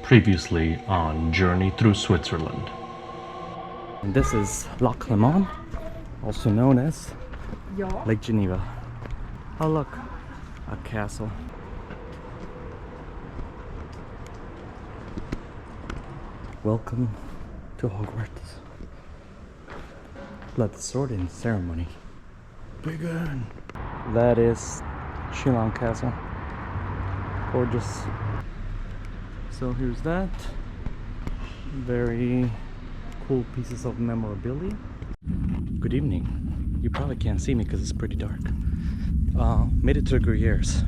Previously on Journey Through Switzerland. And this is Lac Léman, also known as Lake Geneva. Oh look, a castle. Welcome to Hogwarts. Let the sorting ceremony begin. That is Chillon Castle. Gorgeous. So here's that. Very cool pieces of memorabilia. Good evening. You probably can't see me because it's pretty dark. Made it to the Gruyères.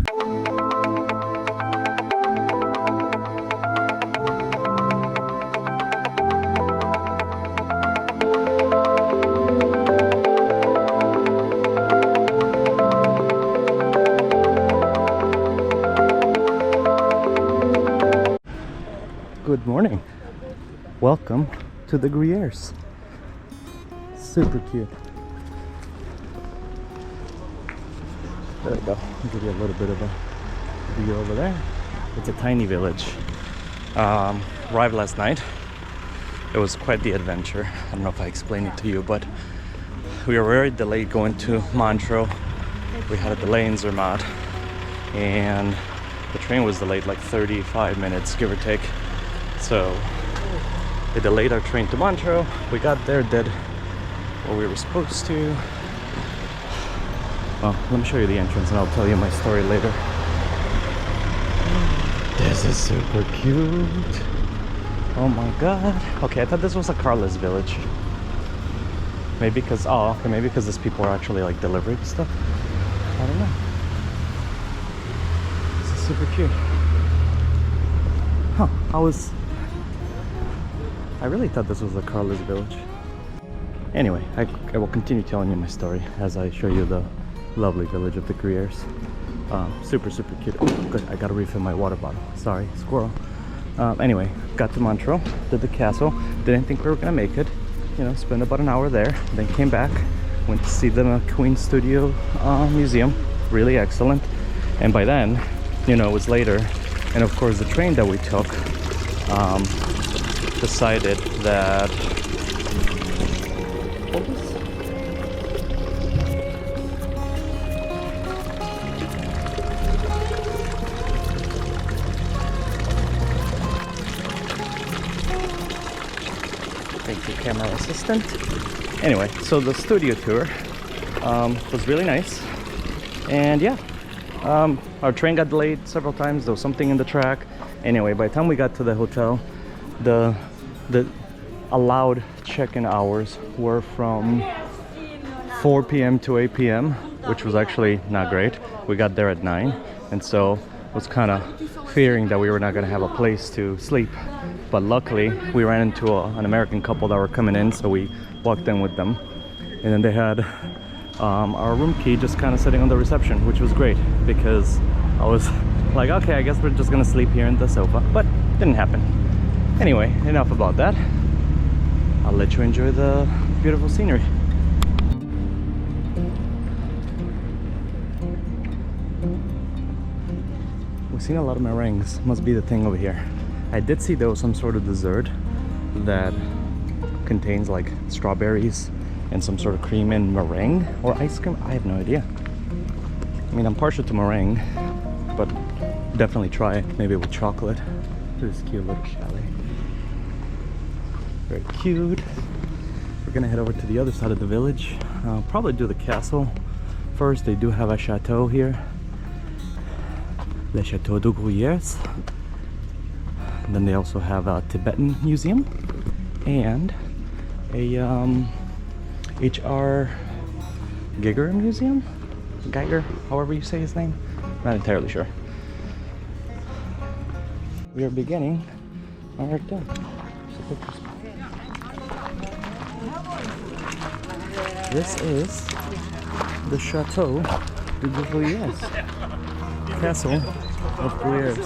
Good morning. Welcome to the Gruyères. Super cute. There we go. I'll give you a little bit of a view over there. It's a tiny village. Arrived last night. It was quite the adventure. I don't know if I explained it to you, but we were very delayed going to Montreux. We had a delay in Zermatt, and the train was delayed like 35 minutes, give or take. So they delayed our train to Montreux. We got there, did what we were supposed to. Well, let me show you the entrance and I'll tell you my story later. This is super cute. Oh my god. Okay, I thought this was a carless village. Maybe because, maybe because these people are actually like delivering stuff. I don't know. This is super cute. Huh, I really thought this was a carless village. Anyway, I will continue telling you my story as I show you the lovely village of the Gruyères. Super cute. Oh, good, I gotta refill my water bottle. Sorry, squirrel. Anyway, got to Montreux, did the castle. Didn't think we were gonna make it. You know, spent about an hour there. Then came back, went to see the Queen Studio Museum. Really excellent. And by then, you know, it was later. And of course, the train that we took decided that thank you, camera assistant. Anyway, so the studio tour was really nice, and yeah, our train got delayed several times. There was something in the track. Anyway, by the time we got to the hotel, the allowed check-in hours were from 4 p.m. to 8 p.m., which was actually not great. We got there at 9, and so was kind of fearing that we were not going to have a place to sleep. But luckily, we ran into an American couple that were coming in, so we walked in with them. And then they had our room key just kind of sitting on the reception, which was great because I was like, okay, I guess we're just going to sleep here in the sofa. But didn't happen. Anyway, enough about that. I'll let you enjoy the beautiful scenery. We've seen a lot of meringues. Must be the thing over here. I did see there was some sort of dessert that contains like strawberries and some sort of cream and meringue or ice cream. I have no idea. I mean, I'm partial to meringue, but definitely try it. Maybe with chocolate. This cute little chalet. Very cute. We're gonna head over to the other side of the village. Probably do the castle first. They do have a chateau here. Le Château de Gruyères. And then they also have a Tibetan museum and a H.R. Giger museum? Geiger, however you say his name. Not entirely sure. We are beginning our tour. This is the Château de Gruyères, Castle of Gruyères.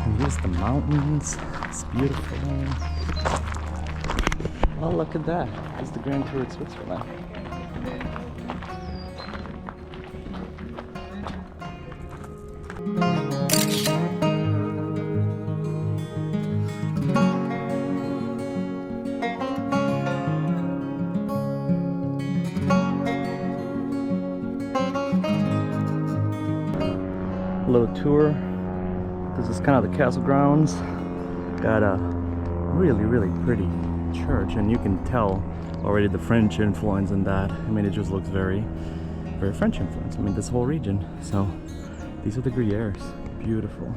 And here's the mountains. It's beautiful. Oh, look at that. It's the Grand Tour of Switzerland. tour. This is kind of the castle grounds. Got a really pretty church, and you can tell already the French influence in that. I mean, it just looks very French influence. I mean, this whole region. So these are the Gruyères. Beautiful.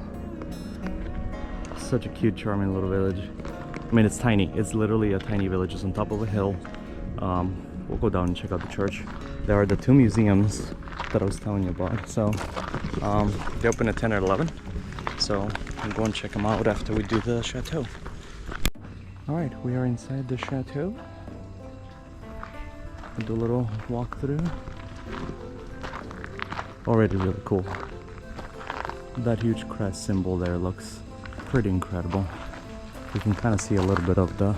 Such a cute, charming little village. I mean, it's tiny. It's literally a tiny village. It's on top of a hill. We'll go down and check out the church. There are the two museums that I was telling you about. So they open at 10 or 11. So I'm going to check them out after we do the chateau. All right, we are inside the chateau. We'll do a little walkthrough. Already really cool. That huge crest symbol there looks pretty incredible. You can kind of see a little bit of the,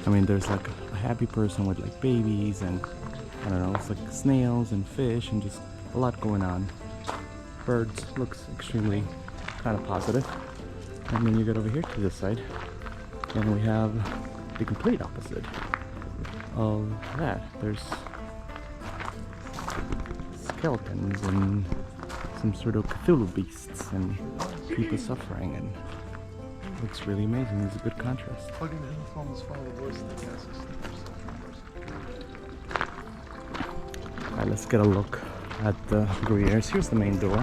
I mean, there's like a happy person with like babies and I don't know, it's like snails and fish and just a lot going on. Birds looks extremely kind of positive. And then you get over here to this side and we have the complete opposite of that. There's skeletons and some sort of Cthulhu beasts and people suffering, and it looks really amazing. It's a good contrast. Alright, let's get a look at the Gruyères. Here's the main door.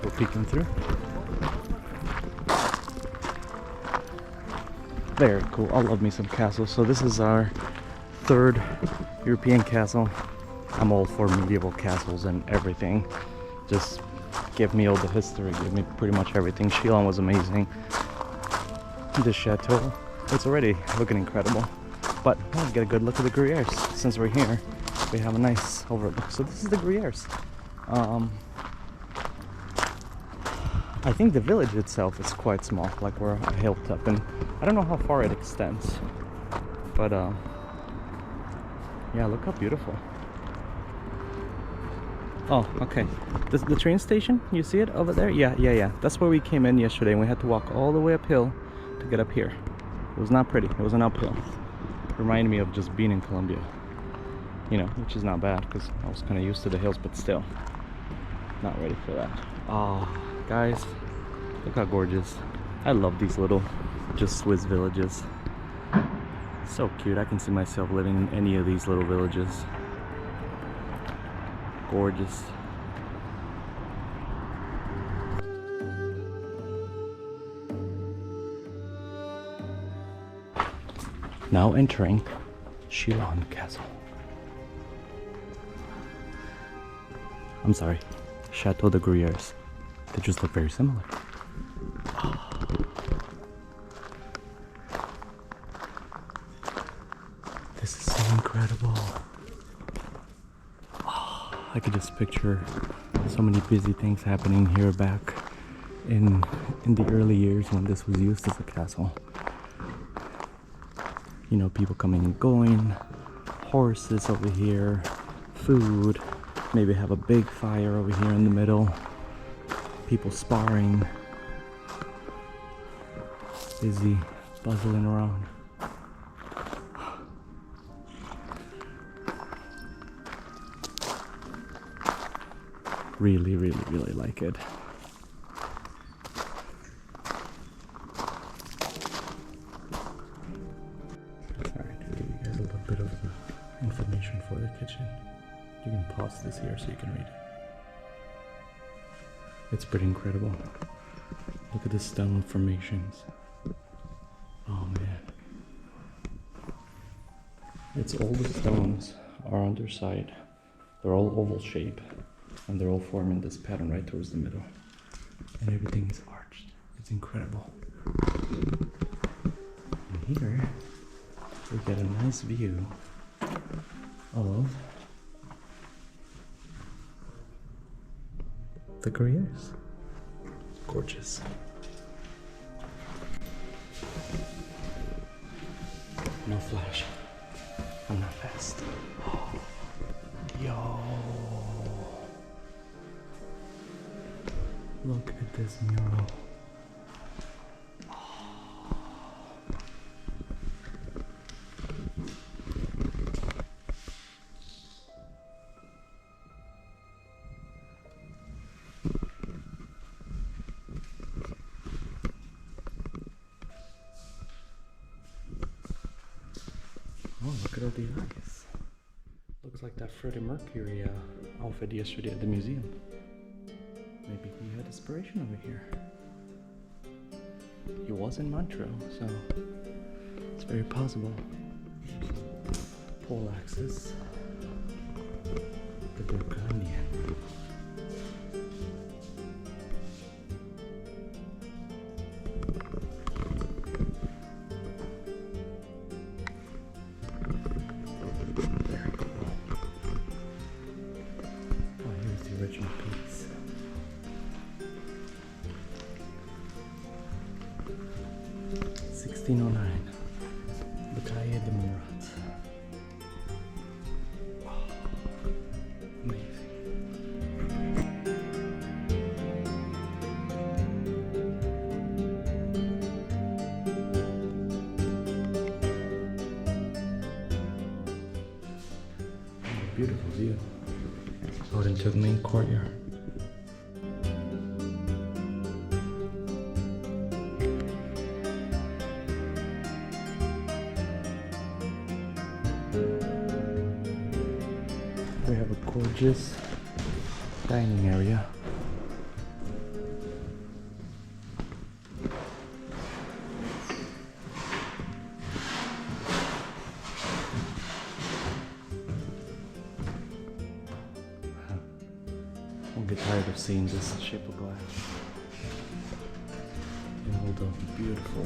Go peeking through. Very cool. I love me some castles. So this is our third European castle. I'm all for medieval castles and everything. Just give me all the history, give me pretty much everything. Chillon was amazing. The chateau, it's already looking incredible. But we'll get a good look at the Gruyères. Since we're here, we have a nice overlook. So this is the Gruyères. I think the village itself is quite small, like we're a hilltop, and I don't know how far it extends. But yeah, look how beautiful. Oh, okay. The train station, you see it over there? Yeah. That's where we came in yesterday, and we had to walk all the way uphill to get up here. It was not pretty. It was an uphill. Reminded me of just being in Colombia. You know, which is not bad, because I was kind of used to the hills, but still. Not ready for that. Oh, guys, look how gorgeous. I love these little, just Swiss villages. So cute. I can see myself living in any of these little villages. Gorgeous. Now entering Château Castle. I'm sorry, Château de Gruyères. They just look very similar. This is so incredible. I could just picture so many busy things happening here back in the early years when this was used as a castle. You know, people coming and going, horses over here, food, maybe have a big fire over here in the middle, people sparring, busy, buzzing around. Really like it. Alright, to give you guys a little bit of information for the kitchen. You can pause this here so you can read it. It's pretty incredible. Look at the stone formations. Oh man. It's all the stones are on their side. They're all oval shape. And they're all forming this pattern right towards the middle. And everything is arched. It's incredible. And here, we get a nice view of the Gruyères. Gorgeous. No flash. I'm not fast. Yo. Look at this mural. Oh, look at all the eyes. Looks like that Freddie Mercury outfit yesterday at the museum. Maybe he had inspiration over here. He was in Montreal, so it's very possible. Pole axis. The Burgundian. Very cool. Oh, here's the original piece. $1609. Bataille de Murat. Wow. Amazing. Beautiful view out into the main courtyard. We have a gorgeous dining area. I'll get tired of seeing this shape of glass. And all the beautiful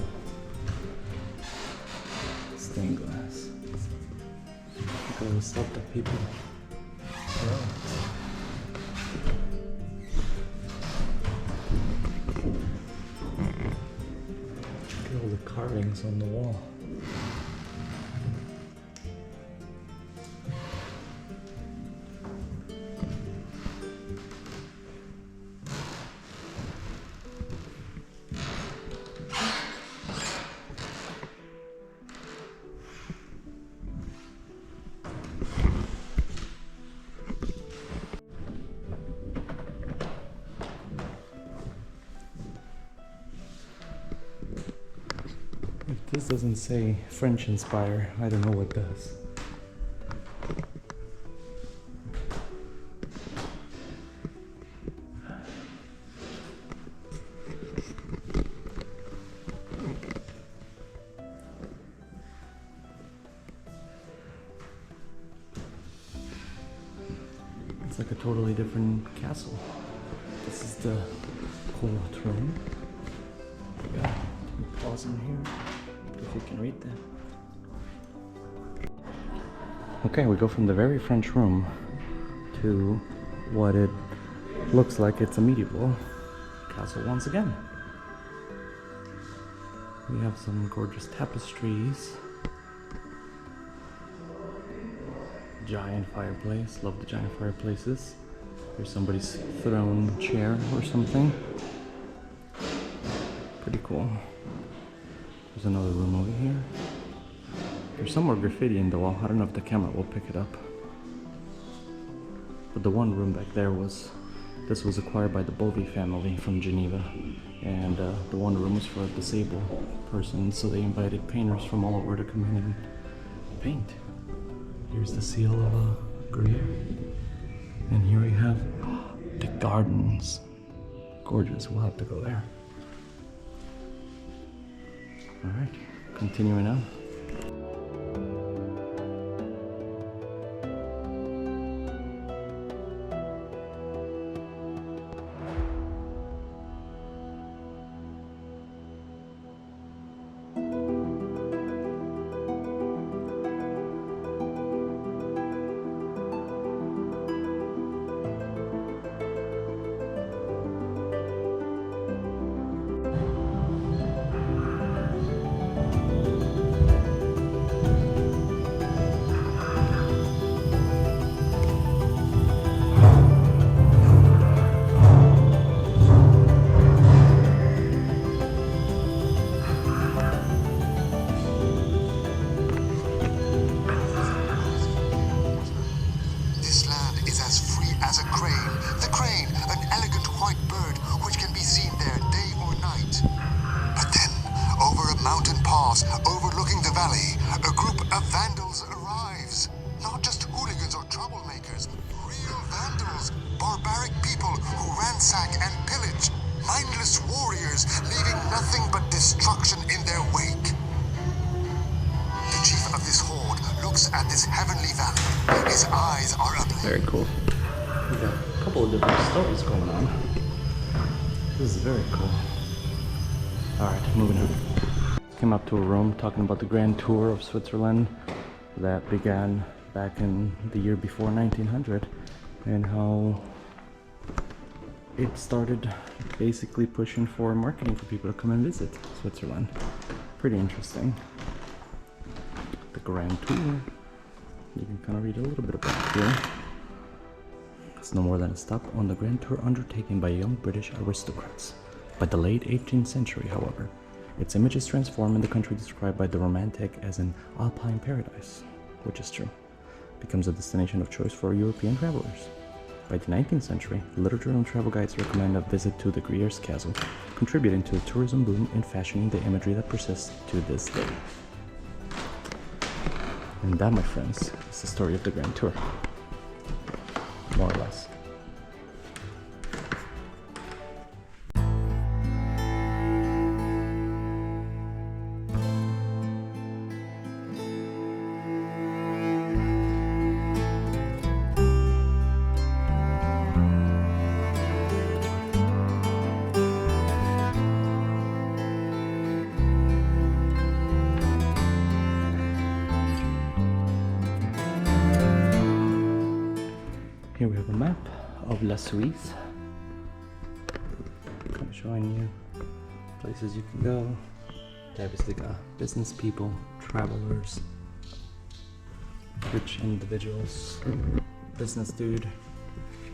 stained glass. Look at all the stuff that people wrote. Look at all the carvings on the wall. If this doesn't say French inspire, I don't know what does. It's like a totally different castle. This is the court room. Yeah, pause in here if you can read that. Okay, we go from the very French room to what it looks like it's a medieval castle once again. We have some gorgeous tapestries. Giant fireplace, love the giant fireplaces. There's somebody's throne chair or something. Pretty cool. There's another room over here. There's some more graffiti in the wall. I don't know if the camera will pick it up. But the one room back there this was acquired by the Bovey family from Geneva. And the one room was for a disabled person, so they invited painters from all over to come in and paint. Here's the seal of Gruyère. And here we have the gardens. Gorgeous, we'll have to go there. Alright, continuing on. Overlooking the valley, a group of vandals travelers, leaving nothing but destruction in their wake. The chief of this horde looks at this heavenly valley. His eyes are ablaze. Very cool. We got a couple of different stories going on. This is very cool. Alright, moving on. Came up to a room talking about the grand tour of Switzerland that began back in the year before 1900 and how it started basically pushing for marketing for people to come and visit Switzerland. Pretty interesting. The grand tour. You can kind of read a little bit about it here. It's no more than a stop on the grand tour undertaken by young British aristocrats. By the late 18th century, however, its image is transformed in the country described by the Romantic as an alpine paradise, which is true. It becomes a destination of choice for European travelers. By the 19th century, literature and travel guides recommend a visit to the Gruyères Castle, contributing to the tourism boom and fashioning the imagery that persists to this day. And that, my friends, is the story of the Grand Tour. More or less. Here we have a map of La Suisse, kind of showing you places you can go. Obviously got business people, travelers, rich individuals, business dude.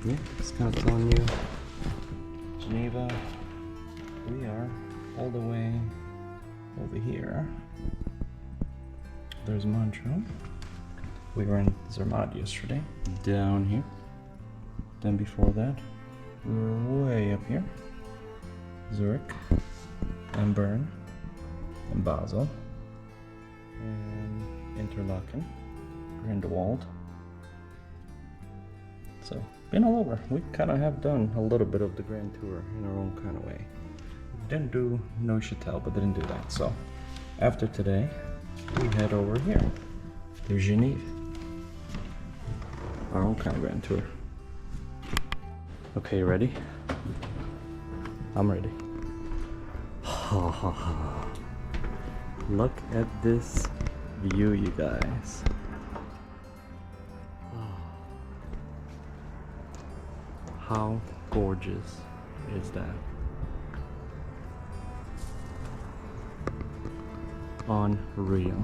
Yeah, it's kind of telling you Geneva. We are all the way over here. There's Montreux. We were in Zermatt yesterday, down here. Then before that, we were way up here. Zurich, and Bern, and Basel, and Interlaken, Grindelwald. So, been all over. We kind of have done a little bit of the Grand Tour in our own kind of way. Didn't do Neuchâtel, but didn't do that. So, after today, we head over here to Geneva. Our own kind of Grand Tour. Okay, you ready? I'm ready. Ha ha ha. Look at this view, you guys. How gorgeous is that? Unreal.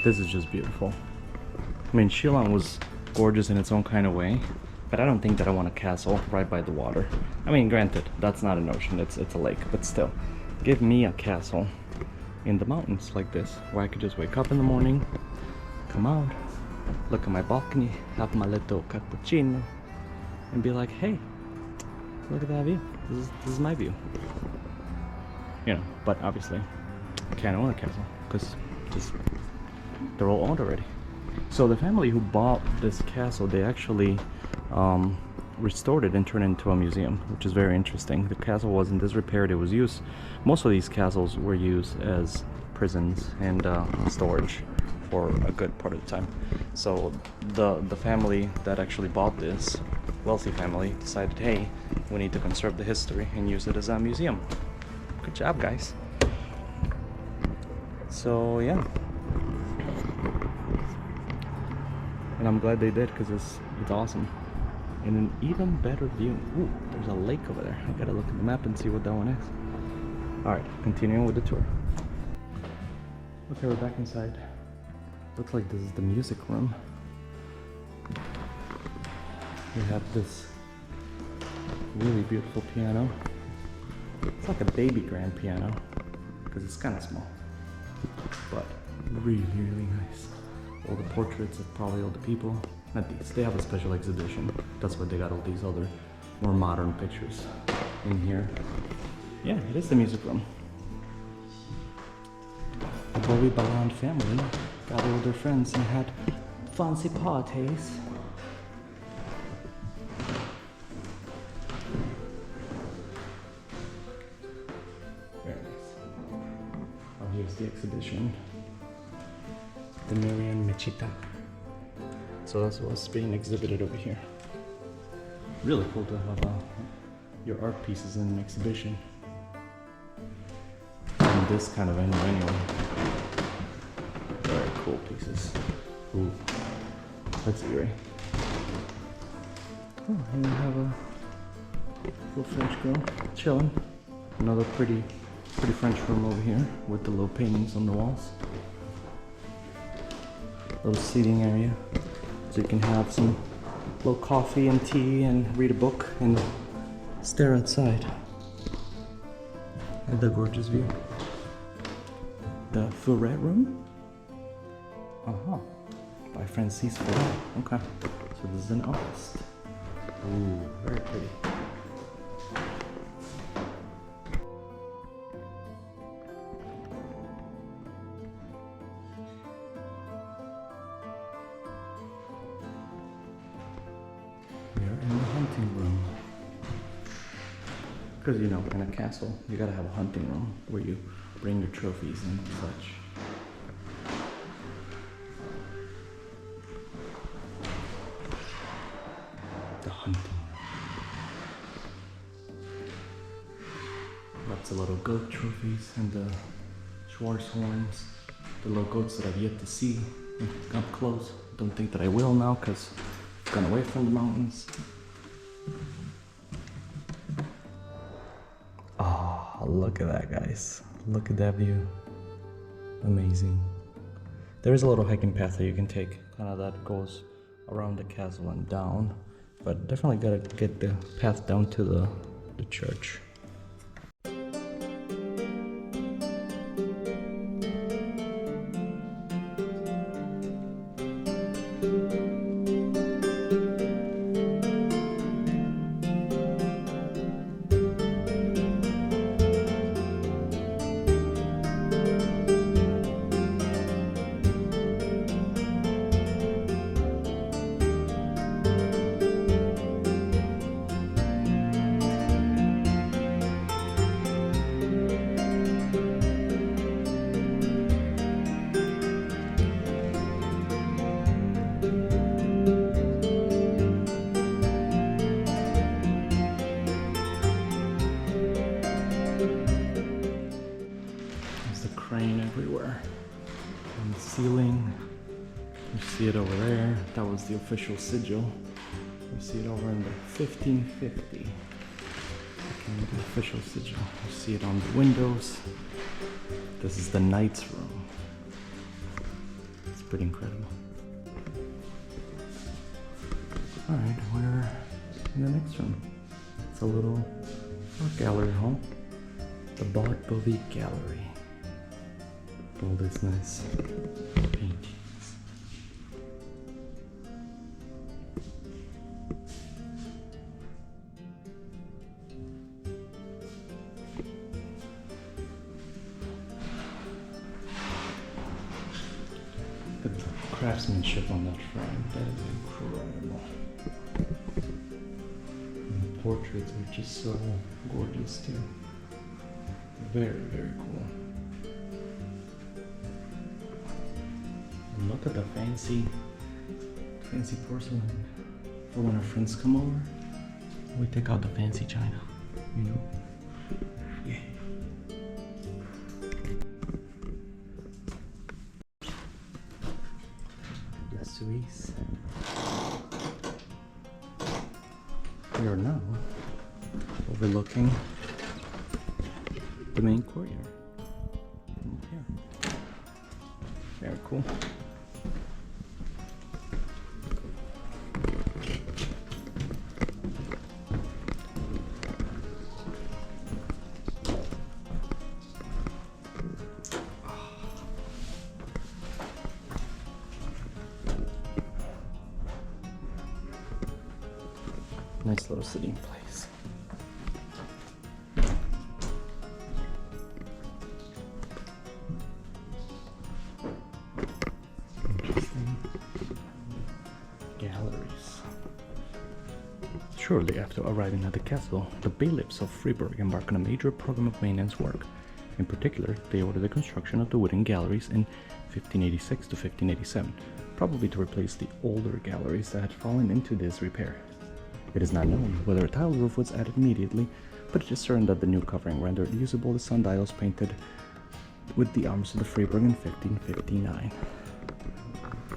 This is just beautiful. I mean, Shillong was gorgeous in its own kind of way, but I don't think that I want a castle right by the water. I mean, granted, that's not an ocean, it's a lake, but still. Give me a castle in the mountains like this, where I could just wake up in the morning, come out, look at my balcony, have my little cappuccino, and be like, hey, look at that view. This is my view. You know, but obviously, I can't own a castle, because they're all owned already. So the family who bought this castle, they actually restored it and turned it into a museum, which is very interesting. The castle was in disrepair. It was used, most of these castles were used as prisons and storage for a good part of the time. So the family that actually bought this, wealthy family, decided, hey, we need to conserve the history and use it as a museum. Good job, guys. So yeah. And I'm glad they did, because it's awesome. And an even better view. Ooh, there's a lake over there. I gotta look at the map and see what that one is. Alright, continuing with the tour. Okay, we're back inside. Looks like this is the music room. We have this really beautiful piano. It's like a baby grand piano, because it's kind of small. But really, really nice. All the portraits of probably all the people. Not these, they have a special exhibition. That's why they got all these other more modern pictures in here. Yeah, it is the music room. The Bobby Balland family gathered with their friends and had fancy parties. here's the exhibition. The Miriam Mechita. So that's what's being exhibited over here. Really cool to have your art pieces in an exhibition. In this kind of venue anyway. Very cool pieces. Ooh, that's eerie. Oh, and you have a little French girl chilling. Another pretty French room over here with the little paintings on the walls. Little seating area, so you can have some little coffee and tea and read a book and stare outside at the gorgeous view. The Fouret room? By Francis Fouret. Okay, so this is an artist. Ooh, very pretty. Because, you know, in a castle, you gotta have a hunting room where you bring your trophies and such. The hunting room. Lots of little goat trophies and the Schwarzhorns, the little goats that I've yet to see up close. Don't think that I will now because I've gone away from the mountains. Look at that, guys. Look at that view. Amazing. There is a little hiking path that you can take, kind of that goes around the castle and down, but definitely gotta get the path down to the church. Everywhere. On the ceiling, you see it over there. That was the official sigil. You see it over in the 1550. The official sigil. You see it on the windows. This is the knight's room. It's pretty incredible. Alright, we're in the next room. It's a little art gallery hall. The Baud Bovie Gallery. All this nice paintings. The craftsmanship on that frame, that is incredible. And the portraits are just so gorgeous too. Very, very cool. Look at the fancy porcelain for when our friends come over. We take out the fancy china, you know? Yeah. La Suisse. We are now overlooking the main courtyard. Here. Very cool. Nice little sitting place. Interesting. Galleries. Shortly after arriving at the castle, the bailiffs of Fribourg embark on a major program of maintenance work. In particular, they ordered the construction of the wooden galleries in 1586 to 1587, probably to replace the older galleries that had fallen into disrepair. It is not known whether a tiled roof was added immediately, but it is certain that the new covering rendered usable the sundials painted with the arms of the Freiburg in 1559.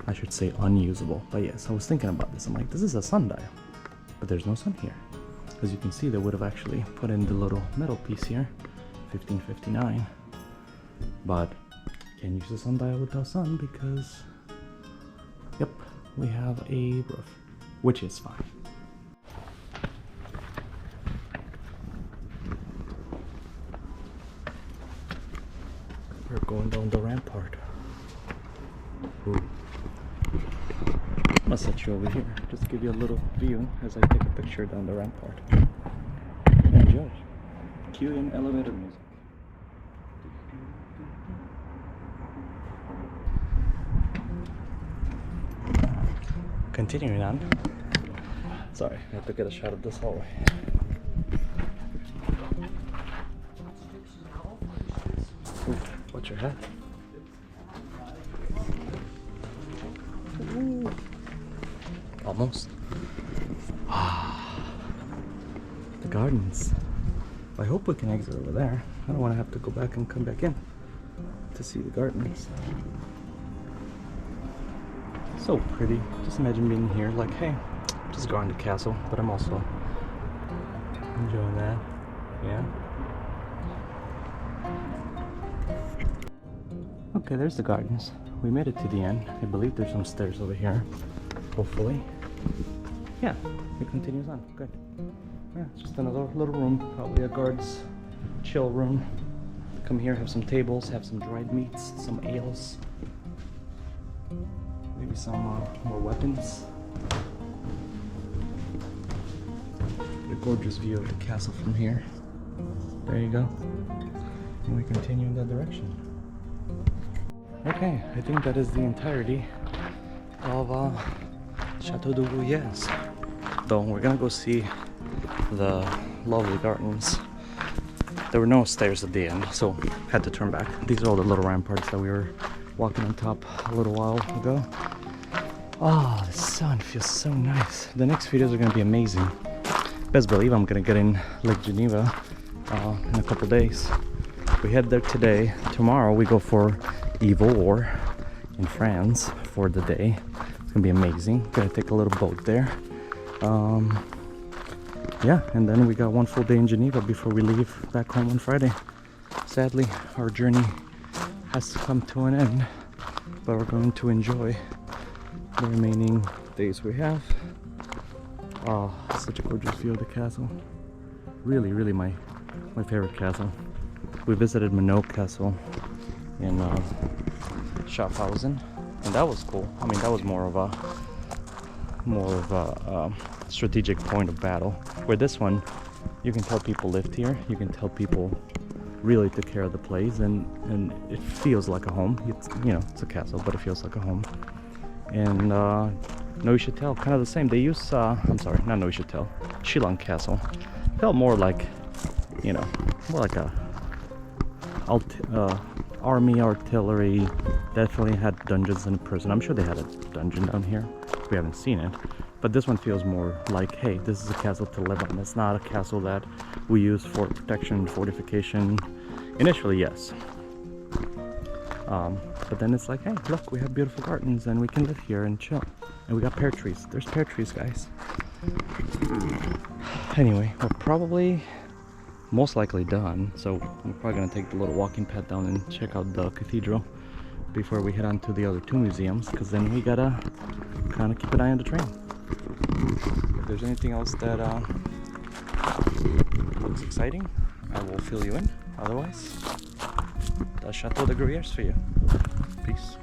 I should say unusable, but yes, I was thinking about this. I'm like, this is a sundial, but there's no sun here. As you can see, they would have actually put in the little metal piece here, 1559, but can't use the sundial without sun because, yep, we have a roof, which is fine. We're going down the rampart. Ooh. I'm gonna set you over here, just to give you a little view as I take a picture down the rampart. Enjoy. Cue in elevator music. Continuing on. Sorry, I have to get a shot of this hallway. Ooh, what's your hat? Ooh. Almost. The gardens. I hope we can exit over there. I don't want to have to go back and come back in to see the gardens. So pretty. Just imagine being here like, hey, just going to the castle, but I'm also enjoying that. Yeah. Okay, there's the gardens. We made it to the end. I believe there's some stairs over here. Hopefully. Yeah, it continues on. Good. Yeah, it's just another little room. Probably a guard's chill room. Come here, have some tables, have some dried meats, some ales. Maybe some more weapons. A gorgeous view of the castle from here. There you go. And we continue in that direction. Okay, I think that is the entirety of Château de Gruyères. Though we're gonna go see the lovely gardens. There were no stairs at the end, so had to turn back. These are all the little ramparts that we were walking on top a little while ago. Oh, the sun feels so nice. The next videos are gonna be amazing. Best believe I'm gonna get in Lake Geneva in a couple days. We head there today. Tomorrow we go for Yvors in France for the day. It's gonna be amazing. Gonna take a little boat there. Yeah, and then we got one full day in Geneva before we leave back home on Friday. Sadly, our journey has to come to an end, but we're going to enjoy the remaining days we have. Oh, such a gorgeous view of the castle. Really, really my favorite castle. We visited Minot Castle in Schaffhausen, and that was cool. I mean, that was more of a strategic point of battle. Where this one, you can tell people lived here. You can tell people really took care of the place, and it feels like a home. It's, you know, it's a castle, but it feels like a home. And Neuchâtel, kind of the same. They use I'm sorry, not Neuchâtel, Schilling Castle. Felt more like, you know, more like a army artillery. Definitely had dungeons and a prison. I'm sure they had a dungeon down here. We haven't seen it, but this one feels more like, hey, this is a castle to live on. It's not a castle that we use for protection, fortification. Initially, yes, but then it's like, hey, look, we have beautiful gardens and we can live here and chill. And we got pear trees. There's pear trees, guys. Anyway, we're probably most likely done, so we're probably gonna take the little walking path down and check out the cathedral before we head on to the other two museums, because then we gotta kind of keep an eye on the train. If there's anything else that looks exciting, I will fill you in. Otherwise, the Château de Gruyères for you. Peace.